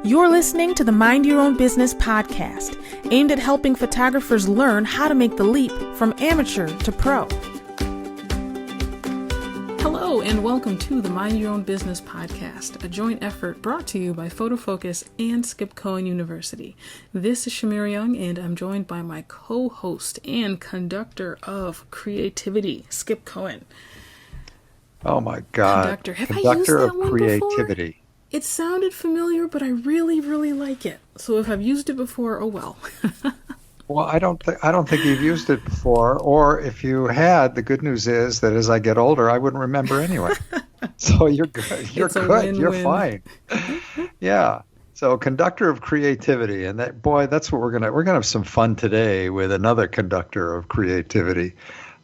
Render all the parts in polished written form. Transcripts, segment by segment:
You're listening to the Mind Your Own Business podcast, aimed at helping photographers learn how to make the leap from amateur to pro. Hello, and welcome to the Mind Your Own Business podcast, a joint effort brought to you by Photofocus and Skip Cohen University. This is Shamir Young, and I'm joined by my co-host and conductor of creativity, Skip Cohen. Oh my God. Conductor. Have I used that one creativity. Before? It sounded familiar, but I really, really like it. So if I've used it before, oh well. Well, I don't think you've used it before, or if you had, the good news is that as I get older, I wouldn't remember anyway. So you're good. You're good. Win-win. You're fine. Yeah. So conductor of creativity, and that's what we're gonna have some fun today with another conductor of creativity.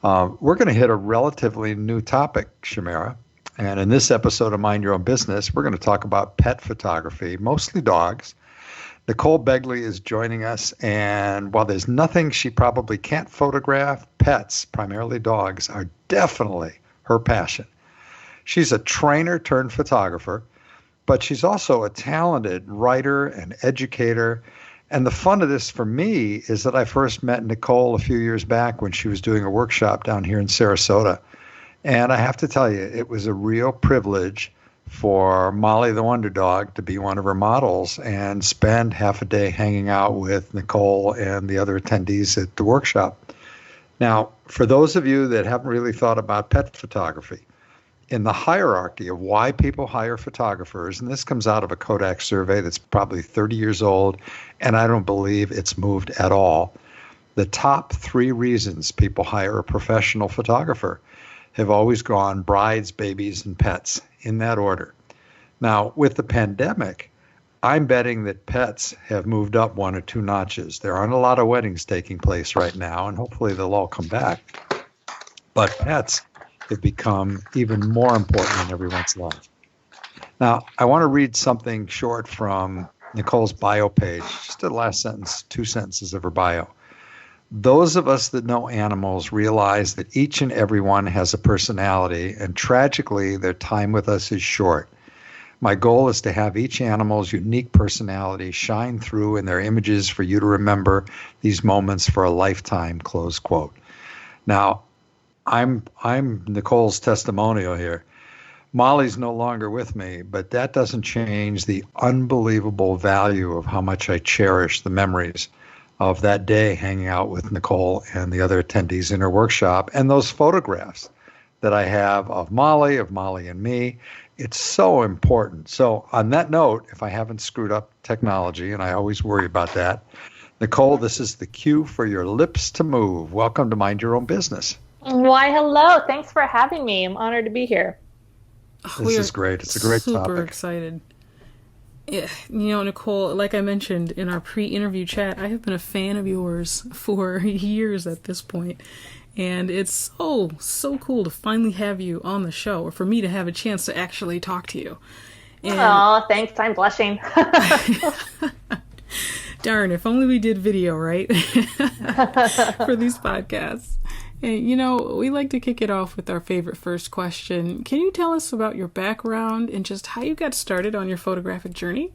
We're gonna hit a relatively new topic, Shamira. And in this episode of Mind Your Own Business, we're going to talk about pet photography, mostly dogs. Nicole Begley is joining us, and while there's nothing she probably can't photograph, pets, primarily dogs, are definitely her passion. She's a trainer turned photographer, but she's also a talented writer and educator. And the fun of this for me is that I first met Nicole a few years back when she was doing a workshop down here in Sarasota. And I have to tell you, it was a real privilege for Molly the Wonder Dog to be one of her models and spend half a day hanging out with Nicole and the other attendees at the workshop. Now, for those of you that haven't really thought about pet photography, in the hierarchy of why people hire photographers, and this comes out of a Kodak survey that's probably 30 years old, and I don't believe it's moved at all, the top 3 reasons people hire a professional photographer have always gone brides, babies, and pets, in that order. Now, with the pandemic, I'm betting that pets have moved up 1 or 2 notches. There aren't a lot of weddings taking place right now, and hopefully they'll all come back. But pets have become even more important in everyone's life. Now, I want to read something short from Nicole's bio page, just the last sentence, 2 sentences of her bio. Those of us that know animals realize that each and every one has a personality, and tragically, their time with us is short. My goal is to have each animal's unique personality shine through in their images for you to remember these moments for a lifetime, close quote. Now, I'm Nicole's testimonial here. Molly's no longer with me, but that doesn't change the unbelievable value of how much I cherish the memories of that day hanging out with Nicole and the other attendees in her workshop, and those photographs that I have of Molly and me. It's so important. So on that note, if I haven't screwed up technology, and I always worry about that, Nicole, this is the cue for your lips to move. Welcome to Mind Your Own Business. Why, hello. Thanks for having me. I'm honored to be here. This is great. It's a great topic. Super excited. Yeah, Nicole, like I mentioned in our pre-interview chat, I have been a fan of yours for years at this point. And it's so cool to finally have you on the show, or for me to have a chance to actually talk to you. Oh, thanks. I'm blushing. Darn, if only we did video, right? For these podcasts. And, we like to kick it off with our favorite first question. Can you tell us about your background and just how you got started on your photographic journey?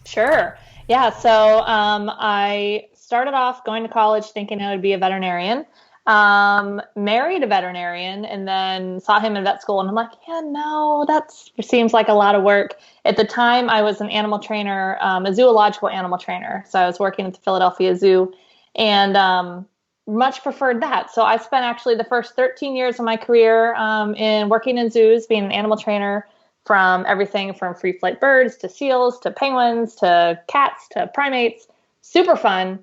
Sure. Yeah. So I started off going to college thinking I would be a veterinarian, married a veterinarian, and then saw him in vet school. And I'm like, yeah, no, that seems like a lot of work. At the time, I was an animal trainer, a zoological animal trainer. So I was working at the Philadelphia Zoo, and much preferred that. So I spent actually the first 13 years of my career in working in zoos, being an animal trainer, from everything from free flight birds to seals to penguins to cats to primates. Super fun,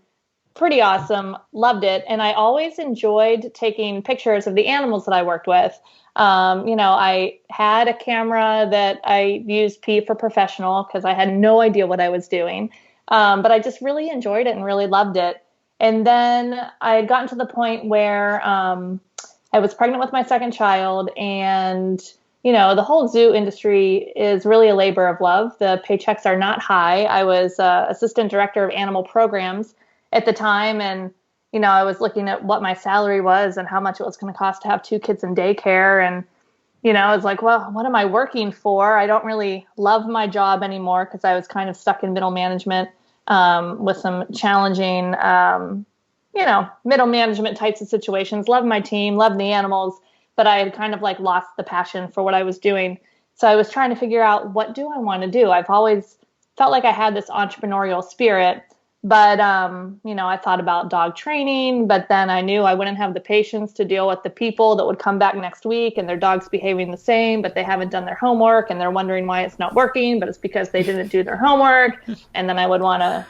pretty awesome, loved it. And I always enjoyed taking pictures of the animals that I worked with. I had a camera that I used P for professional because I had no idea what I was doing. But I just really enjoyed it and really loved it. And then I had gotten to the point where I was pregnant with my second child, and, the whole zoo industry is really a labor of love. The paychecks are not high. I was assistant director of animal programs at the time, and, I was looking at what my salary was and how much it was going to cost to have 2 kids in daycare. And I was like, well, what am I working for? I don't really love my job anymore because I was kind of stuck in middle management with some challenging, middle management types of situations. Love my team, love the animals, but I had kind of like lost the passion for what I was doing. So I was trying to figure out, what do I want to do? I've always felt like I had this entrepreneurial spirit, but, I thought about dog training, but then I knew I wouldn't have the patience to deal with the people that would come back next week and their dog's behaving the same, but they haven't done their homework and they're wondering why it's not working, but it's because they didn't do their homework. And then I would want to,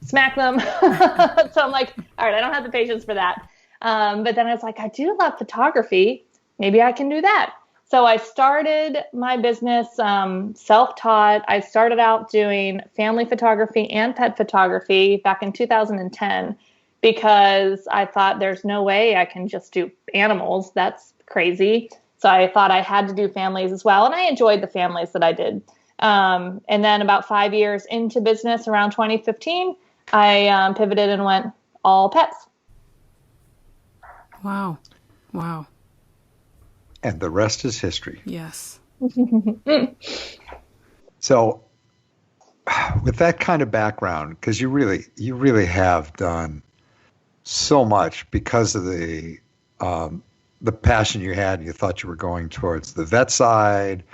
smack them. So I'm like, all right, I don't have the patience for that. But then I was like, I do love photography. Maybe I can do that. So I started my business self-taught. I started out doing family photography and pet photography back in 2010 because I thought there's no way I can just do animals. That's crazy. So I thought I had to do families as well. And I enjoyed the families that I did. And then about 5 years into business, around 2015, I pivoted and went all pets. Wow. Wow. And the rest is history. Yes. So with that kind of background, because you really have done so much because of the passion you had, and you thought you were going towards the vet side,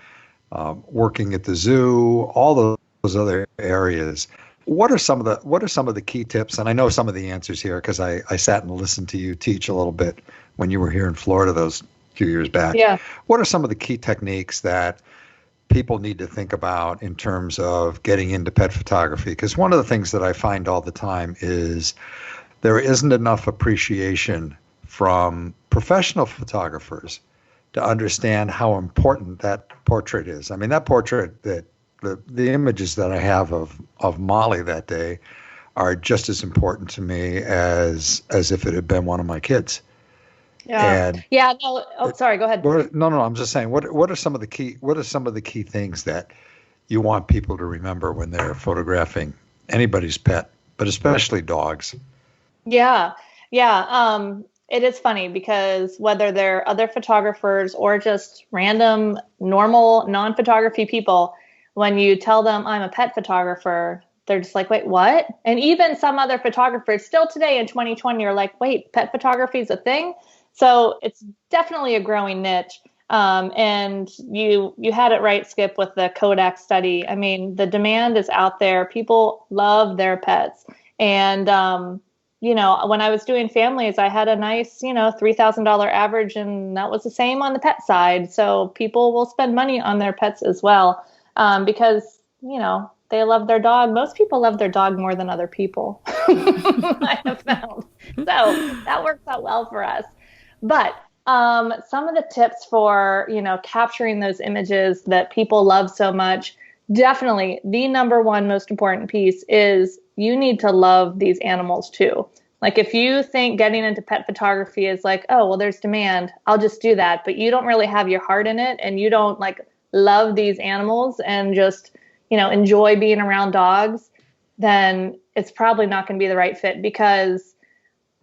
working at the zoo, all those other areas. What are some of the key tips? And I know some of the answers here because I sat and listened to you teach a little bit when you were here in Florida those few years back. Yeah. What are some of the key techniques that people need to think about in terms of getting into pet photography? Because one of the things that I find all the time is there isn't enough appreciation from professional photographers to understand how important that portrait is. I mean, that portrait, that the images that I have of Molly that day are just as important to me as if it had been one of my kids. Yeah. Yeah. No. Oh, sorry. Go ahead. No. I'm just saying. What are some of the key things that you want people to remember when they're photographing anybody's pet, but especially dogs? Yeah. Yeah. It is funny because whether they're other photographers or just random, normal, non-photography people, when you tell them I'm a pet photographer, they're just like, wait, what? And even some other photographers still today in 2020 are like, wait, pet photography is a thing? So it's definitely a growing niche. And you had it right, Skip, with the Kodak study. I mean, the demand is out there. People love their pets. And, when I was doing families, I had a nice, $3,000 average, and that was the same on the pet side. So people will spend money on their pets as well because, they love their dog. Most people love their dog more than other people, I have found. So that works out well for us. But some of the tips for, capturing those images that people love so much, definitely the number one most important piece is you need to love these animals too. Like if you think getting into pet photography is like, oh, well, there's demand, I'll just do that. But you don't really have your heart in it and you don't love these animals and just, enjoy being around dogs, then it's probably not going to be the right fit because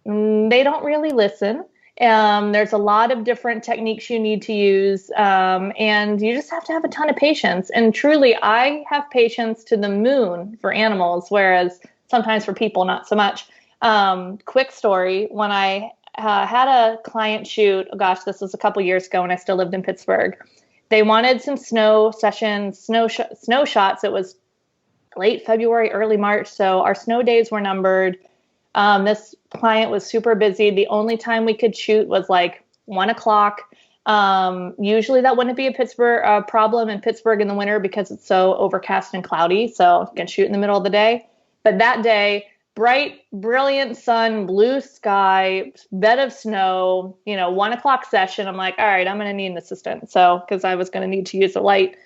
they don't really listen. There's a lot of different techniques you need to use, and you just have to have a ton of patience. And truly, I have patience to the moon for animals, whereas sometimes for people, not so much. Quick story, when I had a client shoot, oh gosh, this was a couple years ago when I still lived in Pittsburgh. They wanted some snow sessions, snow shots. It was late February, early March, so our snow days were numbered. This client was super busy. The only time we could shoot was 1:00. Usually that wouldn't be a problem in Pittsburgh in the winter because it's so overcast and cloudy. So you can shoot in the middle of the day. But that day, bright, brilliant sun, blue sky, bed of snow, 1:00 session. I'm like, all right, I'm going to need an assistant. So, cause I was going to need to use the light.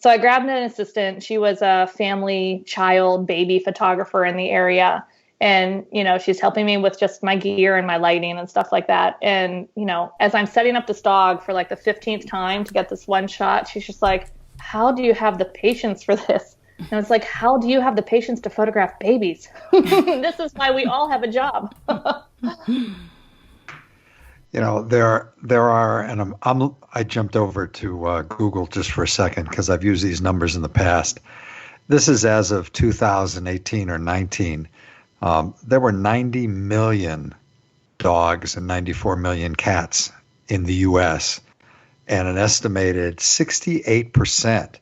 So I grabbed an assistant. She was a family, child, baby photographer in the area. And, she's helping me with just my gear and my lighting and stuff like that. And, as I'm setting up this dog for the 15th time to get this one shot, she's just like, how do you have the patience for this? And it's like, how do you have the patience to photograph babies? This is why we all have a job. there are, and I jumped over to Google just for a second because I've used these numbers in the past. This is as of 2018 or 19. There were 90 million dogs and 94 million cats in the U.S., and an estimated 68%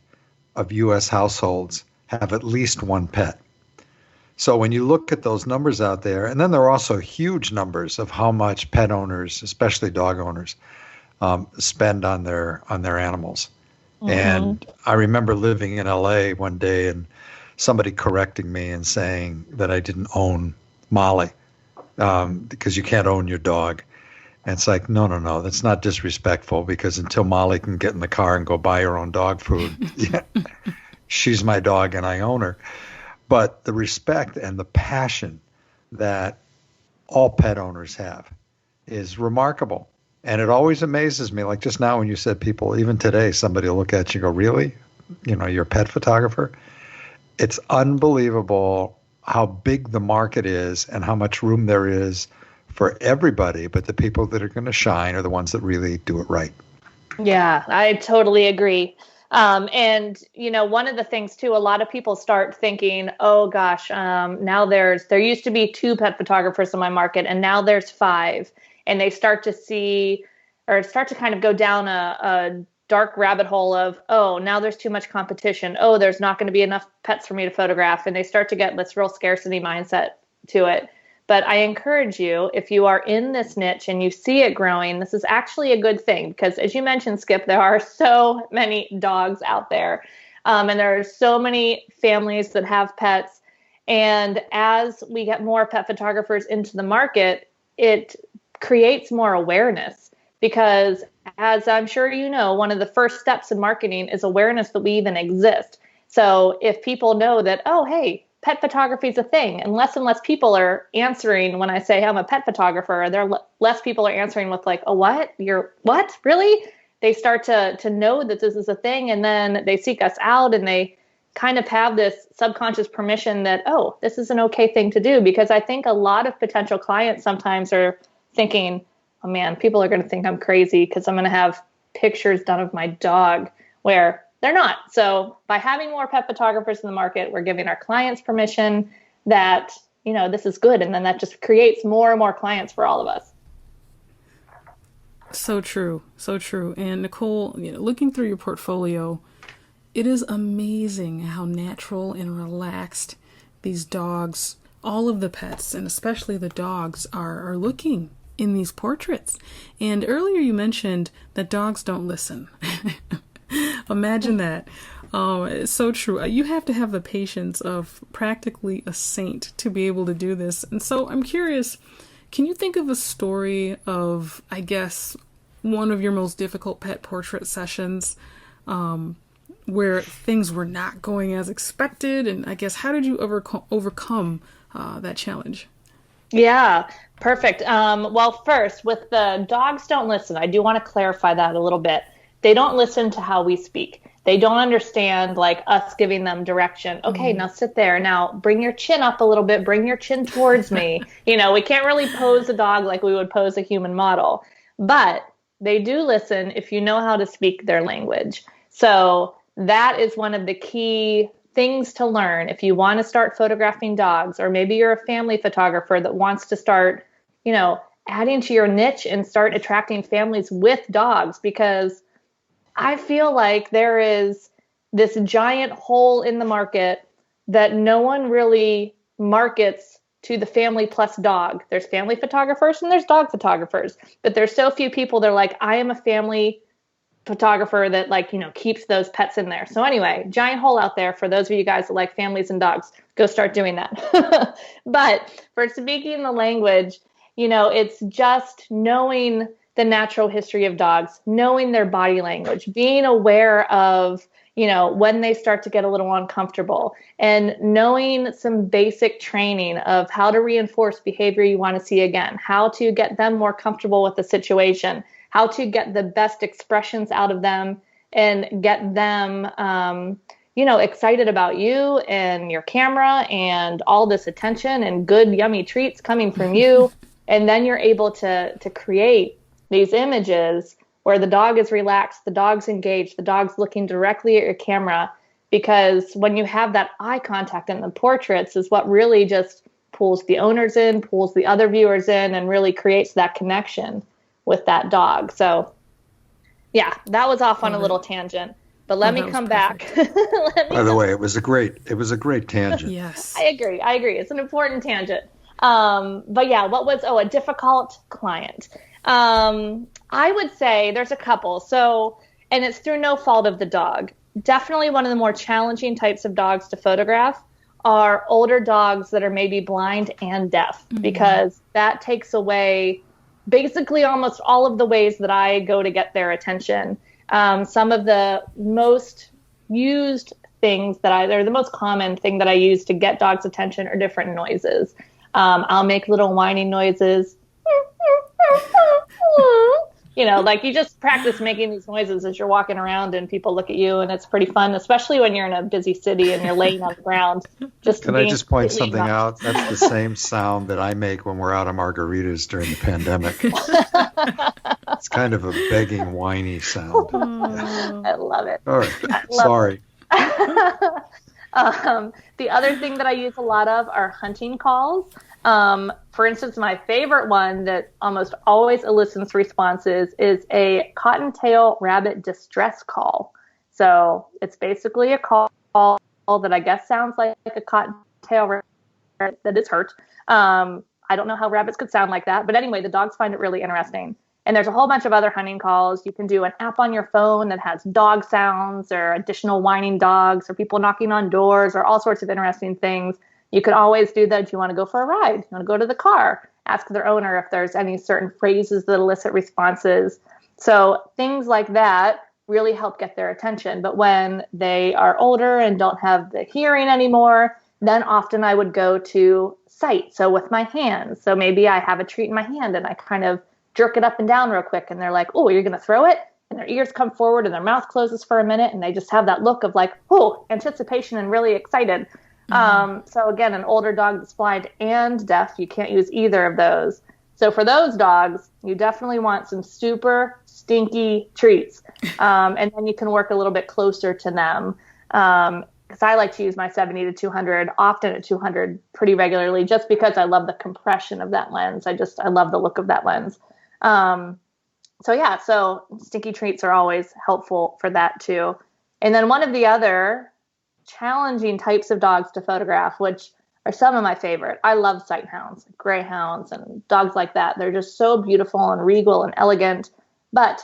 of U.S. households have at least one pet. So when you look at those numbers out there, and then there are also huge numbers of how much pet owners, especially dog owners, spend on their animals. Mm-hmm. And I remember living in LA one day and somebody correcting me and saying that I didn't own Molly because you can't own your dog. And it's like, no, that's not disrespectful, because until Molly can get in the car and go buy her own dog food, she's my dog and I own her. But the respect and the passion that all pet owners have is remarkable. And it always amazes me, like just now when you said people, even today, somebody will look at you and go, really? You're a pet photographer? It's unbelievable how big the market is and how much room there is for everybody, but the people that are going to shine are the ones that really do it right. Yeah, I totally agree. And one of the things too, a lot of people start thinking, oh gosh, now there used to be 2 pet photographers in my market and now there's 5. And they start to kind of go down a dark rabbit hole of, oh, now there's too much competition. Oh, there's not going to be enough pets for me to photograph. And they start to get this real scarcity mindset to it. But I encourage you, if you are in this niche and you see it growing, this is actually a good thing, because as you mentioned, Skip, there are so many dogs out there. And there are so many families that have pets. And as we get more pet photographers into the market, it creates more awareness, because as I'm sure you know, one of the first steps in marketing is awareness that we even exist. So if people know that, oh, hey, pet photography is a thing, and less people are answering when I say I'm a pet photographer, less people are answering with like, oh, what? You're what? Really? They start to know that this is a thing, and then they seek us out, and they kind of have this subconscious permission that, oh, this is an okay thing to do. Because I think a lot of potential clients sometimes are thinking, oh man, people are going to think I'm crazy because I'm going to have pictures done of my dog, where they're not. So by having more pet photographers in the market, we're giving our clients permission that, this is good. And then that just creates more and more clients for all of us. So true. So true. And Nicole, looking through your portfolio, it is amazing how natural and relaxed these dogs, all of the pets, and especially the dogs are looking in these portraits. And earlier you mentioned that dogs don't listen. Imagine that. It's so true. You have to have the patience of practically a saint to be able to do this. And so I'm curious, can you think of a story of, I guess, one of your most difficult pet portrait sessions where things were not going as expected? And I guess, how did you overcome that challenge? Yeah, perfect. Well, first, with the dogs don't listen, I do want to clarify that a little bit. They don't listen to how we speak. They don't understand like us giving them direction. Okay, now sit there. Now bring your chin up a little bit. Bring your chin towards me. We can't really pose a dog like we would pose a human model. But they do listen if you know how to speak their language. So that is one of the key things to learn if you want to start photographing dogs, or maybe you're a family photographer that wants to start, adding to your niche and start attracting families with dogs, because I feel like there is this giant hole in the market that no one really markets to the family plus dog. There's family photographers and there's dog photographers, but there's so few people that are like, I am a family photographer that keeps those pets in there. So anyway, giant hole out there for those of you guys that like families and dogs. Go start doing that. But for speaking the language, it's just knowing the natural history of dogs, knowing their body language, being aware of, when they start to get a little uncomfortable, and knowing some basic training of how to reinforce behavior you want to see again, how to get them more comfortable with the situation, how to get the best expressions out of them and get them, excited about you and your camera and all this attention and good, yummy treats coming from you. And then you're able to create these images where the dog is relaxed, the dog's engaged, the dog's looking directly at your camera, because when you have that eye contact in the portraits is what really just pulls the owners in, pulls the other viewers in, and really creates that connection with that dog. So yeah, that was off on a little tangent, but let me come back. By the way, it was a great tangent. Yes. I agree. It's an important tangent. But yeah, a difficult client. I would say there's a couple. So, and it's through no fault of the dog. Definitely one of the more challenging types of dogs to photograph are older dogs that are maybe blind and deaf, because that takes away basically almost all of the ways that I go to get their attention. Some of the most used things or the most common thing that I use to get dogs' attention are different noises. I'll make little whining noises. Like you just practice making these noises as you're walking around and people look at you, and it's pretty fun, especially when you're in a busy city and you're laying on the ground. Can I just point something out? That's the same sound that I make when we're out of margaritas during the pandemic. It's kind of a begging, whiny sound. Yeah. I love it. All right. Sorry. The other thing that I use a lot of are hunting calls. For instance, my favorite one that almost always elicits responses is a cottontail rabbit distress call. So it's basically a call that I guess sounds like a cottontail rabbit that is hurt. I don't know how rabbits could sound like that, but anyway, the dogs find it really interesting. And there's a whole bunch of other hunting calls. You can do an app on your phone that has dog sounds or additional whining dogs or people knocking on doors or all sorts of interesting things. You can always do that if you want to go for a ride. You want to go to the car, ask their owner if there's any certain phrases that elicit responses. So things like that really help get their attention. But when they are older and don't have the hearing anymore, then often I would go to sight. So with my hands. So maybe I have a treat in my hand and I kind of jerk it up and down real quick. And they're like, oh, you're going to throw it? And their ears come forward and their mouth closes for a minute. And they just have that look of like, oh, anticipation and really excited. So again, an older dog that's blind and deaf, you can't use either of those. So for those dogs, you definitely want some super stinky treats. And then you can work a little bit closer to them. Because I like to use my 70 to 200, often at 200 pretty regularly, just because I love the compression of that lens. I love the look of that lens. So stinky treats are always helpful for that too. And then one of the other challenging types of dogs to photograph, which are some of my favorite. I love sight hounds, greyhounds, and dogs like that. They're just so beautiful and regal and elegant. But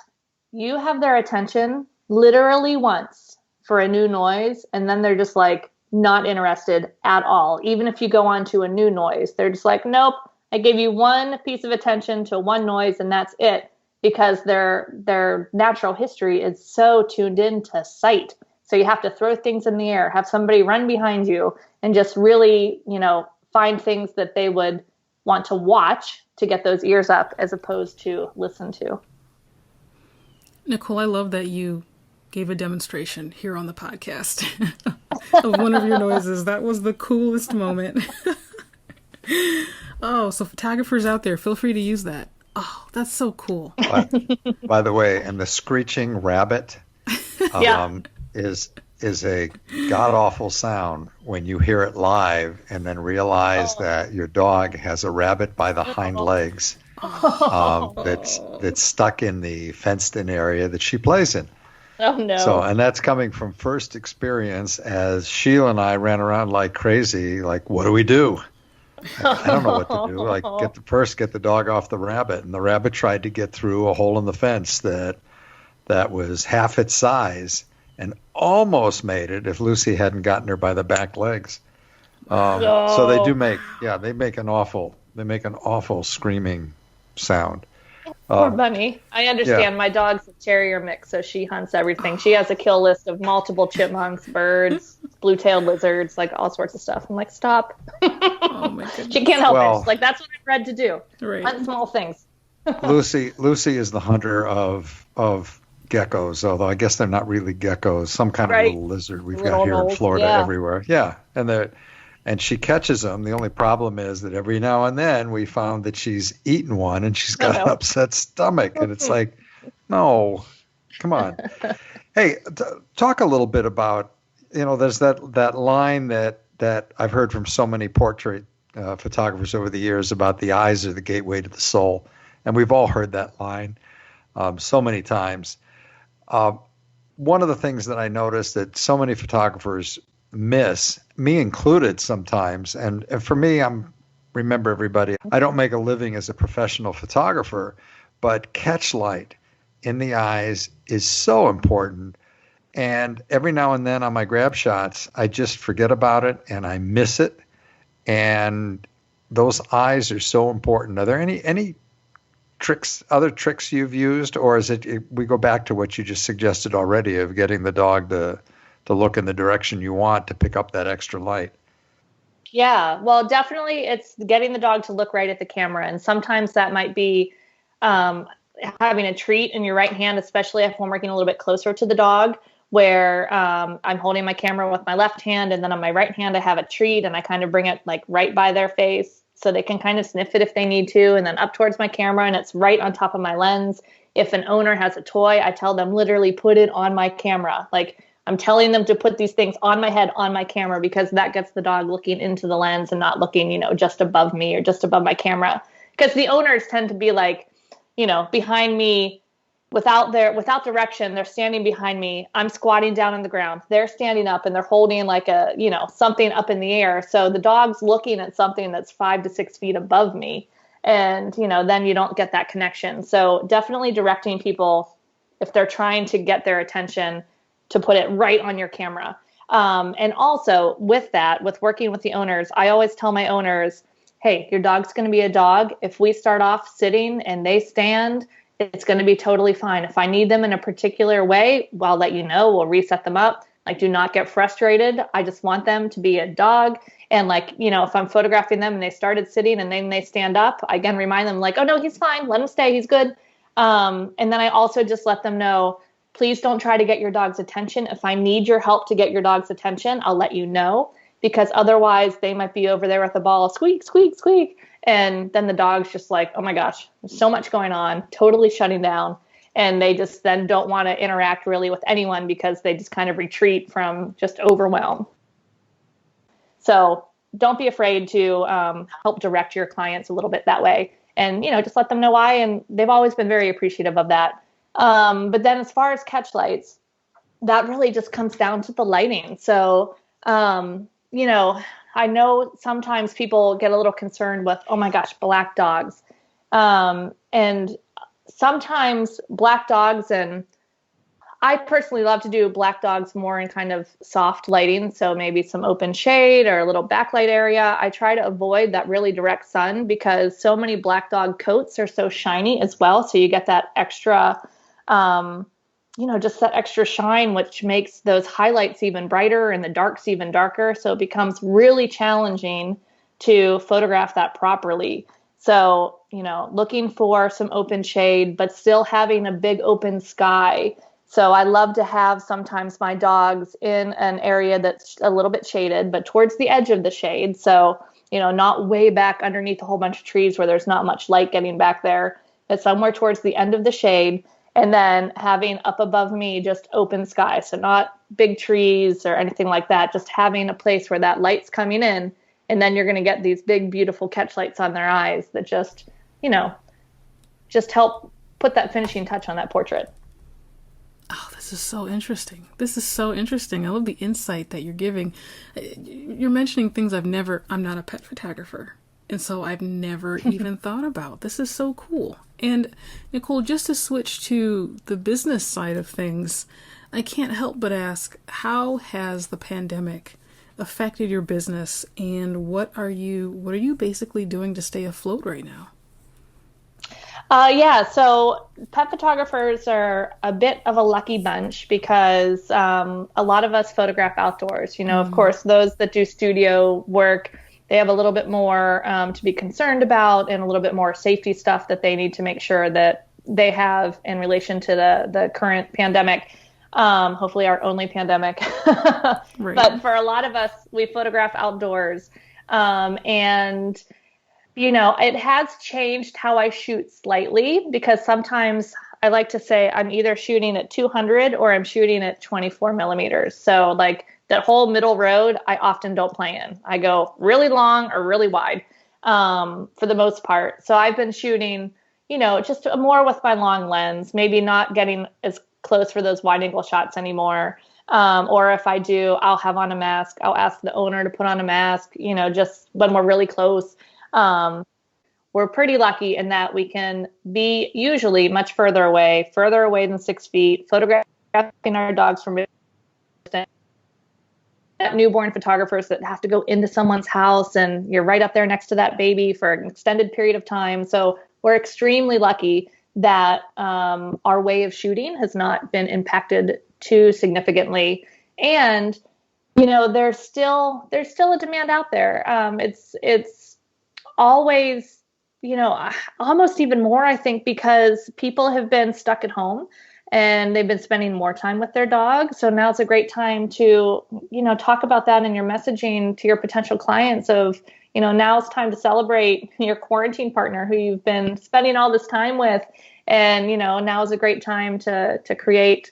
you have their attention literally once for a new noise, and then they're just like not interested at all. Even if you go on to a new noise, they're just like, nope, I gave you one piece of attention to one noise and that's it, because their natural history is so tuned into sight. So you have to throw things in the air, have somebody run behind you, and just really, find things that they would want to watch to get those ears up as opposed to listen to. Nicole, I love that you gave a demonstration here on the podcast of one of your noises. That was the coolest moment. Oh, so photographers out there, feel free to use that. Oh, that's so cool. By the way, and the screeching rabbit is a god-awful sound when you hear it live and then realize that your dog has a rabbit by the hind legs that's stuck in the fenced-in area that she plays in. Oh, no. So, and that's coming from first experience as Sheila and I ran around like crazy, like, what do we do? I don't know what to do. Like, get the dog off the rabbit. And the rabbit tried to get through a hole in the fence that was half its size and almost made it if Lucy hadn't gotten her by the back legs. So they make an awful screaming sound. Poor bunny. I understand. Yeah. My dog's a terrier mix, so she hunts everything. She has a kill list of multiple chipmunks, birds, blue-tailed lizards, like all sorts of stuff. I'm like, stop. Oh my goodness. She can't help it. Like, that's what I'm bred to do. Right. Hunt small things. Lucy is the hunter of geckos, although I guess they're not really geckos. Some kind of little lizard we've got here in Florida everywhere. Yeah, and and she catches them. The only problem is that every now and then we found that she's eaten one and she's got an upset stomach. And it's like, no, come on. Hey, talk a little bit about, there's that line that I've heard from so many portrait photographers over the years about the eyes are the gateway to the soul. And we've all heard that line so many times. One of the things that I noticed that so many photographers miss, me included sometimes, and for me, remember everybody, I don't make a living as a professional photographer, but catch light in the eyes is so important. And every now and then on my grab shots, I just forget about it and I miss it. And those eyes are so important. Are there any other tricks you've used, or is it we go back to what you just suggested already of getting the dog to look in the direction you want to pick up that extra light? Yeah, well, definitely it's getting the dog to look right at the camera. And sometimes that might be having a treat in your right hand, especially if I'm working a little bit closer to the dog, where I'm holding my camera with my left hand, and then on my right hand I have a treat, and I kind of bring it like right by their face so they can kind of sniff it if they need to, and then up towards my camera, and it's right on top of my lens. If an owner has a toy, I tell them literally put it on my camera. Like, I'm telling them to put these things on my head, on my camera, because that gets the dog looking into the lens and not looking, just above me or just above my camera. Because the owners tend to be like, behind me without direction. They're standing behind me. I'm squatting down on the ground. They're standing up and they're holding like something up in the air. So the dog's looking at something that's 5 to 6 feet above me. And, then you don't get that connection. So definitely directing people, if they're trying to get their attention, to put it right on your camera. And also with working with the owners, I always tell my owners, hey, your dog's going to be a dog. If we start off sitting and they stand, it's going to be totally fine. If I need them in a particular way, I'll let you know. We'll reset them up. Like, do not get frustrated. I just want them to be a dog. And if I'm photographing them and they started sitting and then they stand up, I again remind them like, oh no, he's fine. Let him stay. He's good. And then I also just let them know, please don't try to get your dog's attention. If I need your help to get your dog's attention, I'll let you know, because otherwise they might be over there with the ball, squeak, squeak, squeak. And then the dog's just like, oh my gosh, there's so much going on, totally shutting down. And they just then don't want to interact really with anyone because they just kind of retreat from just overwhelm. So don't be afraid to help direct your clients a little bit that way. And, just let them know why. And they've always been very appreciative of that. But then as far as catch lights, that really just comes down to the lighting. So, I know sometimes people get a little concerned with, oh my gosh, black dogs. And sometimes black dogs, and I personally love to do black dogs more in kind of soft lighting. So maybe some open shade or a little backlight area. I try to avoid that really direct sun because so many black dog coats are so shiny as well. So you get that extra, just that extra shine, which makes those highlights even brighter and the darks even darker. So it becomes really challenging to photograph that properly. So, looking for some open shade, but still having a big open sky. So I love to have sometimes my dogs in an area that's a little bit shaded, but towards the edge of the shade. So, not way back underneath a whole bunch of trees where there's not much light getting back there, but somewhere towards the end of the shade. And then having up above me just open sky. So not big trees or anything like that, just having a place where that light's coming in. And then you're going to get these big, beautiful catch lights on their eyes that just help put that finishing touch on that portrait. Oh, this is so interesting. I love the insight that you're giving. You're mentioning things I'm not a pet photographer. And so I've never even thought about. This is so cool. And Nicole, just to switch to the business side of things, I can't help but ask, how has the pandemic affected your business, and what are you basically doing to stay afloat right now? So pet photographers are a bit of a lucky bunch because a lot of us photograph outdoors. Of course, those that do studio work, they have a little bit more to be concerned about and a little bit more safety stuff that they need to make sure that they have in relation to the current pandemic. Hopefully our only pandemic. Right. But for a lot of us, we photograph outdoors. And it has changed how I shoot slightly, because sometimes I like to say I'm either shooting at 200 or I'm shooting at 24 millimeters. So like that whole middle road, I often don't play in. I go really long or really wide, for the most part. So I've been shooting, just more with my long lens, maybe not getting as close for those wide angle shots anymore. Or if I do, I'll have on a mask. I'll ask the owner to put on a mask, just when we're really close. We're pretty lucky in that we can be usually much further away than 6 feet, photographing our dogs from newborn photographers that have to go into someone's house, and you're right up there next to that baby for an extended period of time. So we're extremely lucky that our way of shooting has not been impacted too significantly. And there's still a demand out there. It's always, almost even more, I think, because people have been stuck at home and they've been spending more time with their dog. So now's a great time to, talk about that in your messaging to your potential clients of, now it's time to celebrate your quarantine partner who you've been spending all this time with. And, now is a great time to create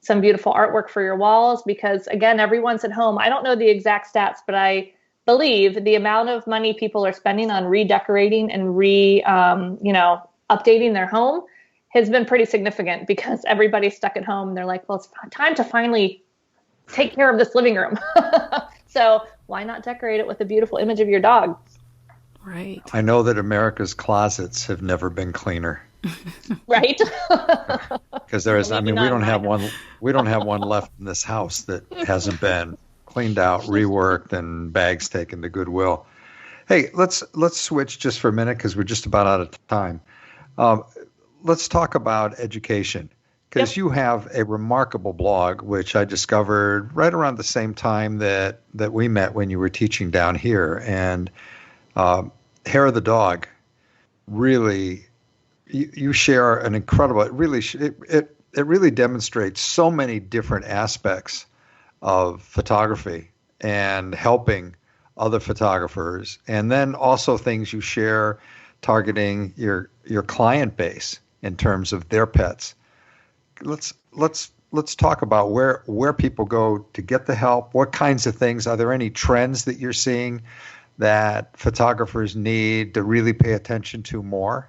some beautiful artwork for your walls, because again, everyone's at home. I don't know the exact stats, but I believe the amount of money people are spending on redecorating and updating their home has been pretty significant, because everybody's stuck at home. They're like, well, it's time to finally take care of this living room. So why not decorate it with a beautiful image of your dog? Right. I know that America's closets have never been cleaner. Right. Because there is, we don't have one left in this house that hasn't been cleaned out, reworked, and bags taken to Goodwill. Hey, let's switch just for a minute, because we're just about out of time. Let's talk about education, because you have a remarkable blog, which I discovered right around the same time that we met when you were teaching down here. And Hair of the Dog, really, you share an incredible. It really demonstrates so many different aspects of photography and helping other photographers, and then also things you share targeting your client base in terms of their pets. Let's talk about where people go to get the help. What kinds of things? Are there any trends that you're seeing that photographers need to really pay attention to more?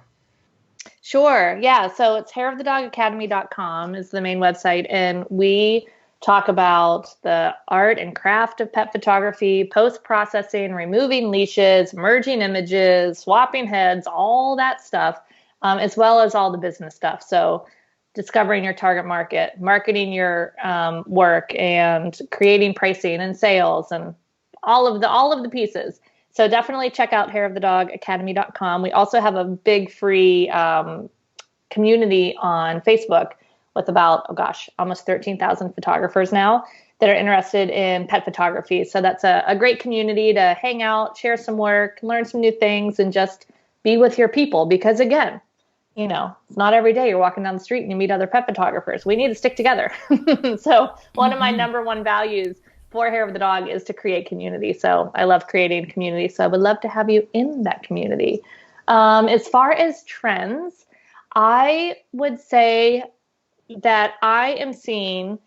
Sure. Yeah. So it's hairofthedogacademy.com is the main website. And we talk about the art and craft of pet photography, post-processing, removing leashes, merging images, swapping heads, all that stuff, as well as all the business stuff. So discovering your target market, marketing your work, and creating pricing and sales, and all of the pieces. So definitely check out hairofthedogacademy.com. We also have a big free community on Facebook with about, almost 13,000 photographers now that are interested in pet photography. So that's a great community to hang out, share some work, learn some new things, and just be with your people. Because again, it's not every day you're walking down the street and you meet other pet photographers. We need to stick together. So one of my number one values for Hair of the Dog is to create community. So I love creating community. So I would love to have you in that community. As far as trends, I would say that I am seeing,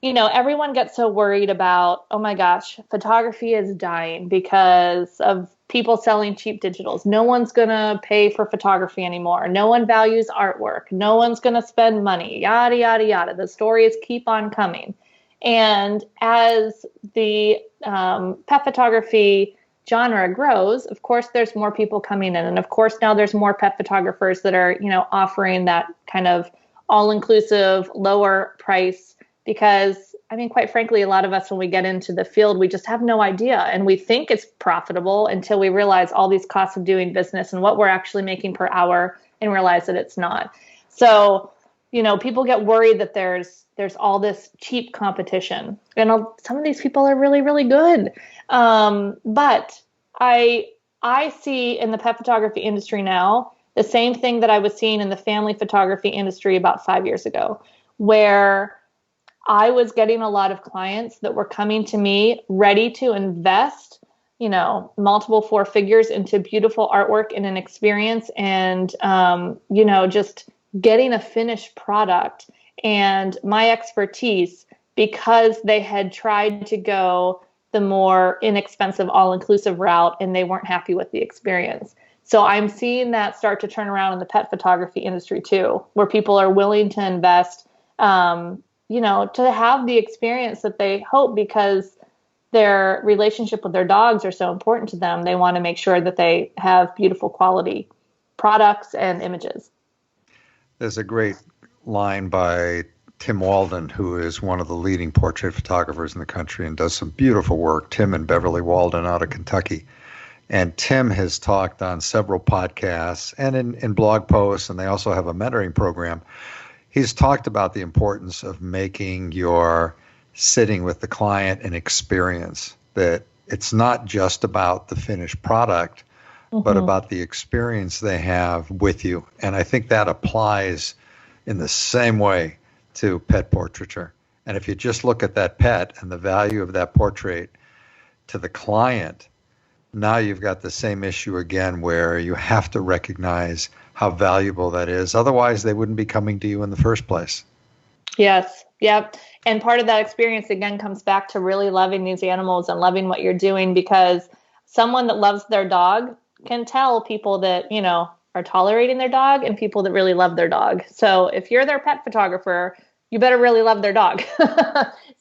everyone gets so worried about, oh my gosh, photography is dying because of people selling cheap digitals. No one's going to pay for photography anymore. No one values artwork. No one's going to spend money, yada, yada, yada. The stories keep on coming. And as the pet photography genre grows, of course, there's more people coming in. And of course, now there's more pet photographers that are, offering that kind of all-inclusive, lower price, because, quite frankly, a lot of us, when we get into the field, we just have no idea. And we think it's profitable until we realize all these costs of doing business and what we're actually making per hour, and realize that it's not. So, people get worried that there's all this cheap competition. And some of these people are really, really good. But I see in the pet photography industry now the same thing that I was seeing in the family photography industry about 5 years ago, where I was getting a lot of clients that were coming to me ready to invest, multiple four figures into beautiful artwork and an experience and, just getting a finished product. And my expertise, because they had tried to go the more inexpensive, all-inclusive route and they weren't happy with the experience. So I'm seeing that start to turn around in the pet photography industry too, where people are willing to invest, to have the experience that they hope, because their relationship with their dogs are so important to them. They want to make sure that they have beautiful quality products and images. There's a great line by Tim Walden, who is one of the leading portrait photographers in the country and does some beautiful work. Tim and Beverly Walden out of Kentucky. And Tim has talked on several podcasts and in blog posts, and they also have a mentoring program. He's talked about the importance of making your sitting with the client an experience, that it's not just about the finished product, but about the experience they have with you. And I think that applies in the same way to pet portraiture. And if you just look at that pet and the value of that portrait to the client, now you've got the same issue again, where you have to recognize how valuable that is. Otherwise, they wouldn't be coming to you in the first place. Yes. Yep. And part of that experience, again, comes back to really loving these animals and loving what you're doing, because someone that loves their dog can tell people that, are tolerating their dog and people that really love their dog. So if you're their pet photographer, you better really love their dog.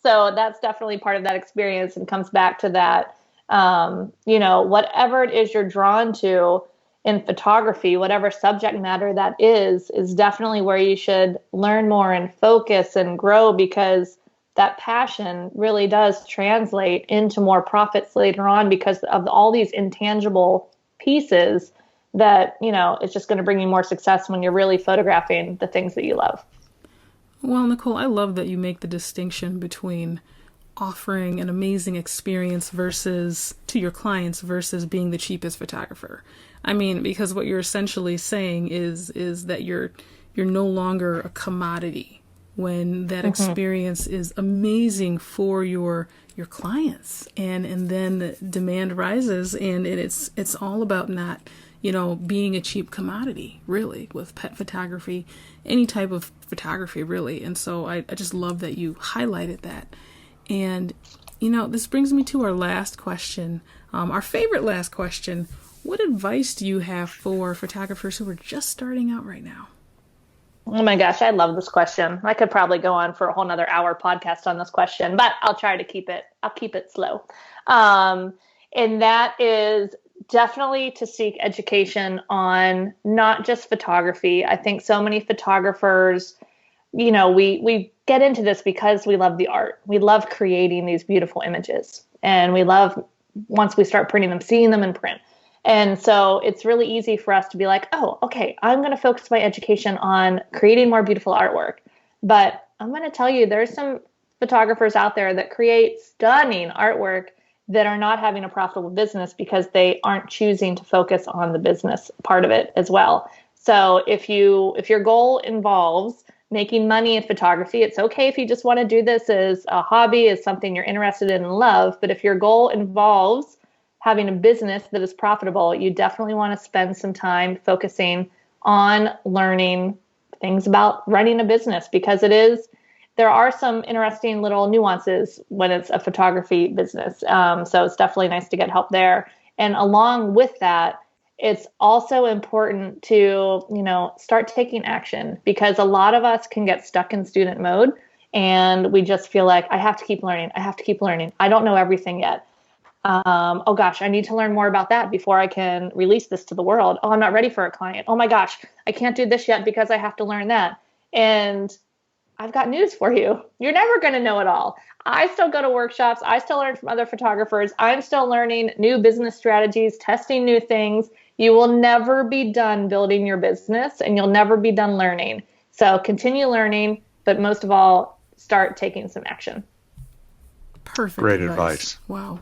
So that's definitely part of that experience, and comes back to that, whatever it is you're drawn to in photography, whatever subject matter that is definitely where you should learn more and focus and grow, because that passion really does translate into more profits later on, because of all these intangible pieces that, it's just going to bring you more success when you're really photographing the things that you love. Well, Nicole, I love that you make the distinction between offering an amazing experience to your clients versus being the cheapest photographer. I mean, because what you're essentially saying is that you're no longer a commodity when that experience is amazing for your clients, and then the demand rises, and it's all about not being a cheap commodity, really, with pet photography, any type of photography, really. And so I just love that you highlighted that. And, this brings me to our last question, our favorite last question. What advice do you have for photographers who are just starting out right now? Oh my gosh, I love this question. I could probably go on for a whole nother hour podcast on this question, but I'll try to keep it slow. And that is definitely to seek education on not just photography. I think so many photographers, we get into this because we love the art. We love creating these beautiful images, and we love, once we start printing them, seeing them in print. And so it's really easy for us to be like, oh, okay, I'm going to focus my education on creating more beautiful artwork. But I'm going to tell you, there's some photographers out there that create stunning artwork that are not having a profitable business because they aren't choosing to focus on the business part of it as well. So if your goal involves making money in photography, it's okay if you just want to do this as a hobby, as something you're interested in and love. But if your goal involves having a business that is profitable, you definitely want to spend some time focusing on learning things about running a business, because there are some interesting little nuances when it's a photography business. So it's definitely nice to get help there. And along with that, it's also important to, start taking action, because a lot of us can get stuck in student mode and we just feel like, I have to keep learning. I don't know everything yet. Oh gosh, I need to learn more about that before I can release this to the world. Oh, I'm not ready for a client. Oh my gosh, I can't do this yet because I have to learn that. And I've got news for you. You're never going to know it all. I still go to workshops. I still learn from other photographers. I'm still learning new business strategies, testing new things. You will never be done building your business, and you'll never be done learning. So continue learning, but most of all, start taking some action. Perfect. Great advice. Wow.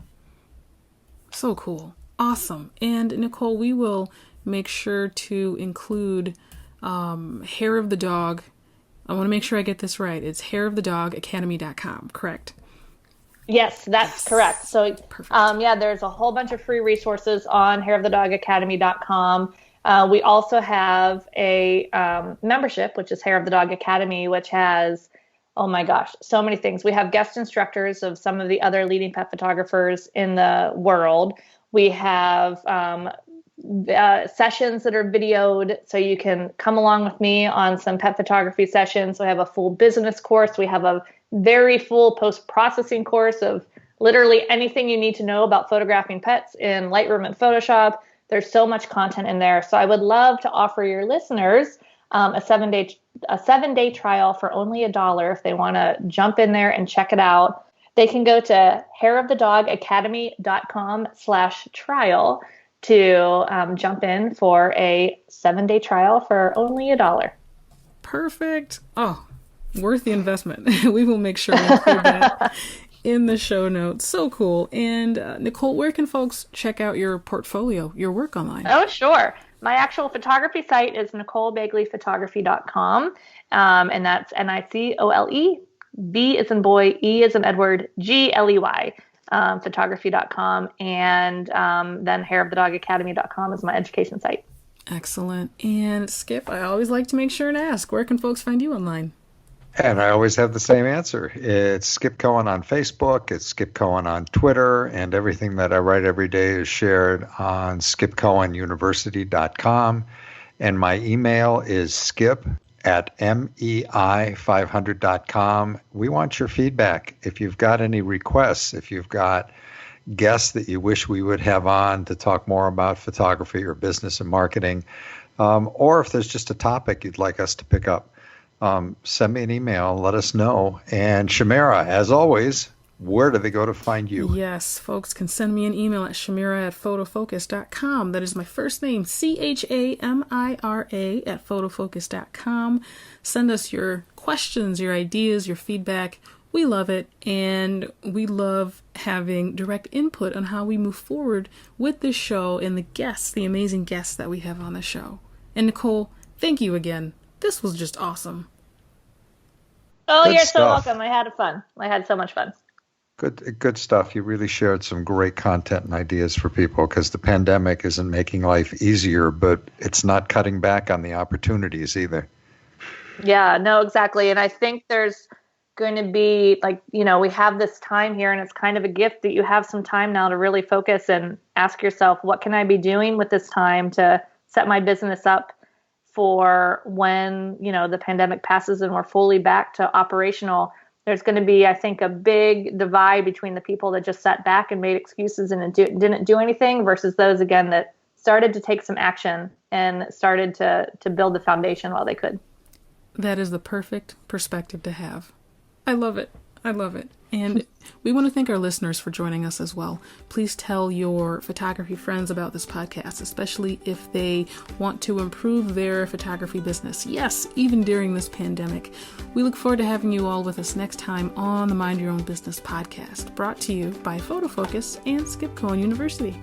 So cool. Awesome. And Nicole, we will make sure to include Hair of the Dog I want to make sure I get this right. It's hairofthedogacademy.com, correct? Yes, that's correct. So, there's a whole bunch of free resources on hairofthedogacademy.com. We also have a membership, which is Hair of the Dog Academy, which has, oh my gosh, so many things. We have guest instructors of some of the other leading pet photographers in the world. We have sessions that are videoed, so you can come along with me on some pet photography sessions. We have a full business course. We have a very full post-processing course of literally anything you need to know about photographing pets in Lightroom and Photoshop. There's so much content in there. So I would love to offer your listeners a 7-day trial for only $1 if they want to jump in there and check it out. They can go to hairofthedogacademy.com/trial to jump in for a 7-day trial for only $1. Perfect. Oh, worth the investment. We will make sure we include that in the show notes. So cool. And Nicole, where can folks check out your portfolio, your work online? Oh, sure. My actual photography site is NicoleBegleyPhotography.com. And that's NICOLE, B as in boy, E as in Edward, GLEY, photography.com. And then hairofthedogacademy.com is my education site. Excellent. And Skip, I always like to make sure and ask, where can folks find you online? And I always have the same answer. It's Skip Cohen on Facebook. It's Skip Cohen on Twitter. And everything that I write every day is shared on skipcohenuniversity.com. And my email is skip@mei500.com. We want your feedback. If you've got any requests, if you've got guests that you wish we would have on to talk more about photography or business and marketing, or if there's just a topic you'd like us to pick up, send me an email, let us know. And Shamira, as always, where do they go to find you? Yes, folks can send me an email at shamira@photofocus.com. That is my first name, CHAMIRA @photofocus.com. Send us your questions, your ideas, your feedback. We love it, and we love having direct input on how we move forward with this show and the guests, the amazing guests that we have on the show. And Nicole, thank you again. This was just awesome. Oh, Good you're stuff. so welcome. I had fun. I had so much fun. Good stuff. You really shared some great content and ideas for people, because the pandemic isn't making life easier, but it's not cutting back on the opportunities either. Yeah, no, exactly. And I think there's going to be, like, we have this time here, and it's kind of a gift that you have some time now to really focus and ask yourself, what can I be doing with this time to set my business up for when, the pandemic passes and we're fully back to operational. There's going to be, I think, a big divide between the people that just sat back and made excuses and didn't do anything versus those, again, that started to take some action and started to build the foundation while they could. That is the perfect perspective to have. I love it. I love it. And we want to thank our listeners for joining us as well. Please tell your photography friends about this podcast, especially if they want to improve their photography business. Yes, even during this pandemic. We look forward to having you all with us next time on the Mind Your Own Business podcast, brought to you by Photofocus and Skip Cohen University.